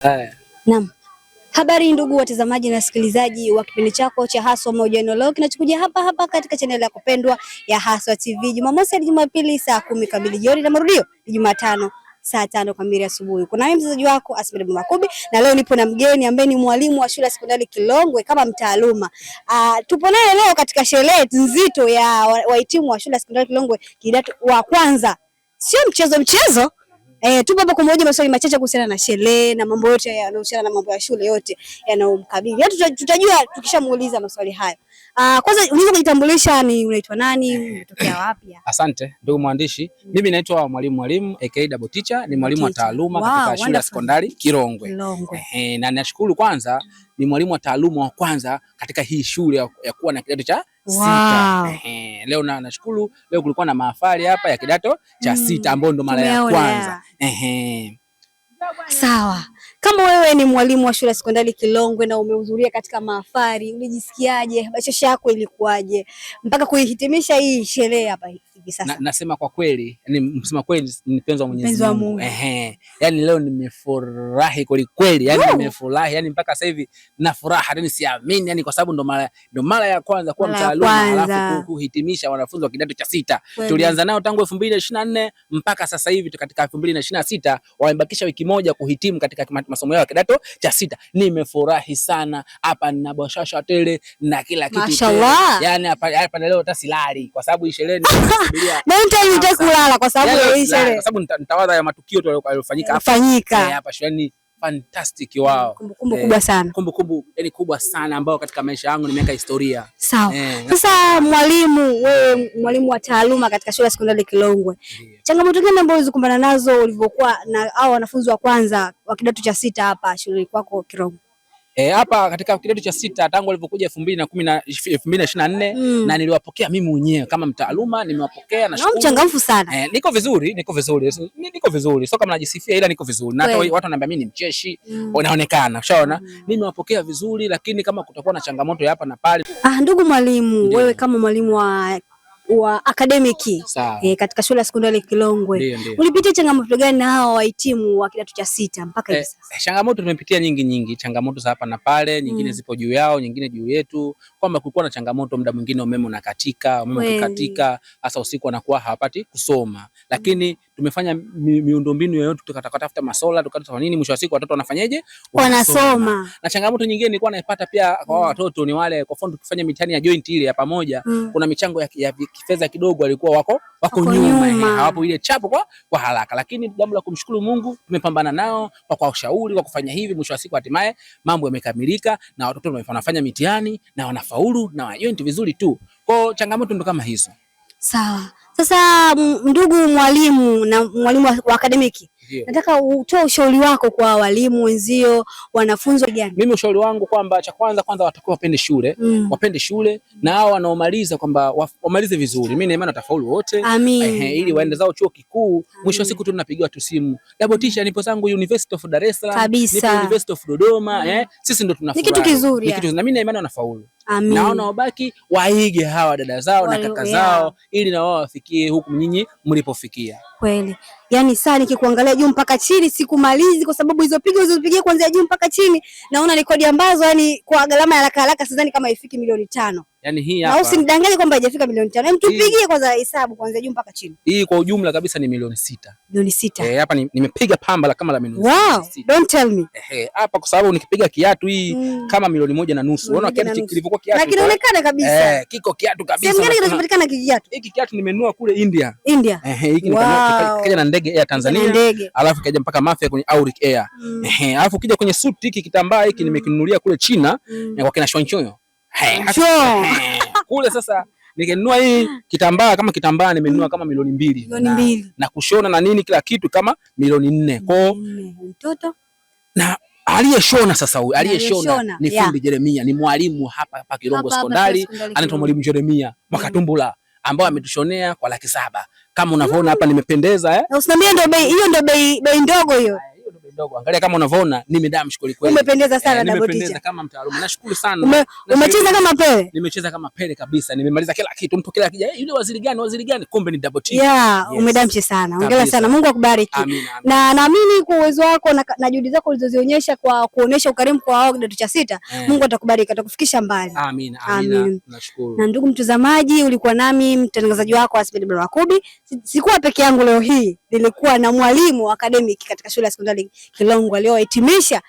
Haya. Naam. Habari ndugu watazamaji na wasikilizaji wa kipindi chako cha Haswa Mahojiano leo kinachokuja hapa katika channel ya kupendwa ya Haswa TV. Jumamosi hadi Jumapili saa 10 kamili jioni na marudio ni Jumatano saa 5 kamili asubuhi. Kuna mimi mchezaji wako Asmir Makubi na leo nipo na mgeni ambaye ni mwalimu wa shule ya sekondari Kilongwe kama mtaaluma. Tupo naye leo katika sherehe nzito ya wahitimu wa shule ya sekondari Kilongwe kidato wa kwanza. Sio mchezo. Tupo hapa kumhoji maswali machache kuhusiana na sherehe na mambo yote yanayohusiana na mambo ya shule yote yanayomkabili. Tutajua tukishamuuliza maswali hayo. Kwanza unaweza kujitambulisha, ni unaitwa nani, unatokea wapi? Asante ndugu mwandishi. Mimi naitwa mwalimu aka Double Teacher, ni mwalimu wa taaluma katika shule ya sekondari Kilongwe. Na nashukuru kwanza ni mwalimu wa taaluma wa kwanza katika hii shule ya kuwa na kidato cha sita. Leo nashukuru leo kulikuwa na mahafali hapa ya kidato cha sita ambao ndo mara ya kwanza. Sawa. Kama wewe ni mwalimu wa shule ya sekondari Kilongwe na umehudhuria katika mahafali, ulijisikiaje? Bashasha yako ilikuwaje mpaka kuihitimisha hii sherehe hapa hivi sasa? Nasema kwa kweli, yani msema kweli ni mpenzi wa Mwenyezi Mungu. Yani leo nimefurahi kweli, yani nimefurahi, yani mpaka sasa hivi na furaha, yani siamini, yani kwa sababu ndo mara ya kwanza kuwa mtaaluma alafu kuhitimisha wanafunzi wa kidato cha sita. Tulianza nao tangu 2024 mpaka sasa hivi katika 2026 wamebakisha wiki moja kuhitimu katika masomo yao ya kidato cha sita. Nimefurahi sana hapa, nina bashasha tele na kila kitu. Mashallah. Yani hapa leo hata silali kwa sababu hii sherehe na nitaje kulala kwa sababu ya hii sherehe. Kwa sababu nitawaza ya matukio yaliyofanyika hapa shuleni. Fantastic wao. Kumbukumbu kubwa sana. Kumbukumbu yani kubwa sana ambao katika maisha yangu nimeweka historia. Sawa. Sasa mwalimu, wewe mwalimu wa taaluma katika shule ya sekondari Kilongwe. Changamoto gani ambazo ulikumbana nazo ulivyokuwa na hao wanafunzi wa kwanza wa kidato cha sita hapa shule kwako Kilongwe? Hapa katika kidato cha sita tangu walivyokuja 2024 na niliwapokea mimi mwenyewe kama mtaaluma, nimewapokea na shukuru. Mchangamfu sana. Niko vizuri. Sio kama najisifia, ila niko vizuri. Na hata watu wananiambia mimi ni mcheshi, unaonekana. Ushaona? Nimewapokea vizuri, lakini kama kutakuwa na changamoto ya hapa na pale. Ndugu mwalimu, wewe kama mwalimu wa akademiki katika shule ya sekondari Kilongwe, ulipitia changamoto gani na hao wahitimu wa kidato cha sita mpaka hivi sasa? Changamoto tumepitia nyingi, changamoto za hapa na pale, nyingine zipo juu yao, nyingine juu yetu, kwamba kulikuwa na changamoto muda mwingine umeme unakatika, hasa usiku wanakuwa hawapati kusoma, lakini tumefanya miundombinu yoyote, tukatafuta masola, tukatafuta nini, mwisho wa siku watoto wanafanyaje? Wanasoma. Na changamoto nyingine nilikuwa naipata pia kwa watoto ni wale, kwa mfano tukifanya mitihani ya joint ile ya pamoja, kuna michango ya fedha kidogo walikuwa wako nyuma, hawapo ile chapo kwa haraka, lakini jambo la kumshukuru Mungu tumepambana nao kwa ushauri, kwa kufanya hivi, mwisho wa siku hatimaye mambo yamekamilika na watoto wanafanya mitihani na wanafaulu na joint vizuri tu. Kwa changamoto ndo kama hizo. Sawa. Sasa ndugu mwalimu na mwalimu wa akademiki, nataka utoe ushauri wako kwa walimu wenzio, wanafunzi gani? Mimi ushauri wangu kwamba cha kwanza watakuwa wapende shule na hao wanaomaliza kwamba wamalize vizuri. Mimi na imani watafaulu wote. Ili waende zao chuo kikuu. Mwisho wa siku tunapigiwa tu simu. Double Teacher nipo zangu University of Dar es Salaam, nipo University of Dodoma, sisi ndo tunafurahi. Ni kitu kizuri. Na mimi na imani wanafaulu. Naona wabaki waige hawa dada zao na kaka zao ili na wao wafikie huku nyinyi mlipofikia. Kweli. Yani saa nikikuangalia juu mpaka chini sikumalizi kwa sababu hizo pigo ulizopigia kuanzia juu mpaka chini naona ni kodi ambazo yani kwa gharama ya haraka sidhani kama ifiki milioni 5. Yani hii hapa. Na usinidanganye kwamba haijafika milioni 5. Tupigie kwanza hesabu kuanzia juu mpaka chini. Hii kwa ujumla kabisa ni milioni 6. Milioni 6. Hapa nimepiga pamba kama la milioni 6. Wow, don't tell me. Hapa kwa sababu nikipiga kiatu hii kama milioni 1.5. Unaona kiatu kilivyokuwa kiatu. Na kinaonekana kabisa. Kiko kiatu kabisa. Sehemu gani kinapatikana kiatu? Hiki kiatu nimenunua kule India. Hiki kaja na ndege Air Tanzania. Alafu kaja mpaka Mafia kwenye Auric Air. Alafu kija kwenye suit hiki kitambaa hiki nimekinunulia kule China kwa kina Shonchoyo. Kule sasa nikenunua hii kitambaa kama kitambaa nimenunua kama milioni 2. Na kushona na nini kila kitu kama milioni 4. Kwa mtoto na aliyeshona sasa huyu aliyeshona ni fundi Jeremia, ni mwalimu hapa Kilongwe sekondari, anaitwa mwalimu Jeremia Makatumbula ambao ametushonea kwa 700,000. Kama unavyoona hapa nimependeza Na usiniambie ndio bei hiyo, ndio bei ndogo hiyo. kidogo. Angalia kama unavyoona nimedamshi kweli kweli. Umependeza sana Double Teacher. Nimependeza kama mtaalamu. Nashukuru sana. Umecheza kama Pele? Nimecheza kama Pele kabisa. Nimemaliza kila kitu. Mtu kila akija, yule waziri gani? Kumbe ni Double Teacher. Yeah, yes. Umedamshi sana. Hongera sana. Mungu akubariki. Amina. Na naamini kwa uwezo wako na juhudi zako ulizozionyesha kwa kuonesha ukarimu kwa wao kidato cha 6, Mungu atakubariki, atakufikisha mbali. Amina. Nashukuru. Na ndugu mtazamaji, ulikuwa nami mtangazaji wako Asmedi Barakubi. Sikuwa peke yangu leo hii. Nilikuwa na mwalimu academic katika shule ya sekondari Kilongo aliyehitimisha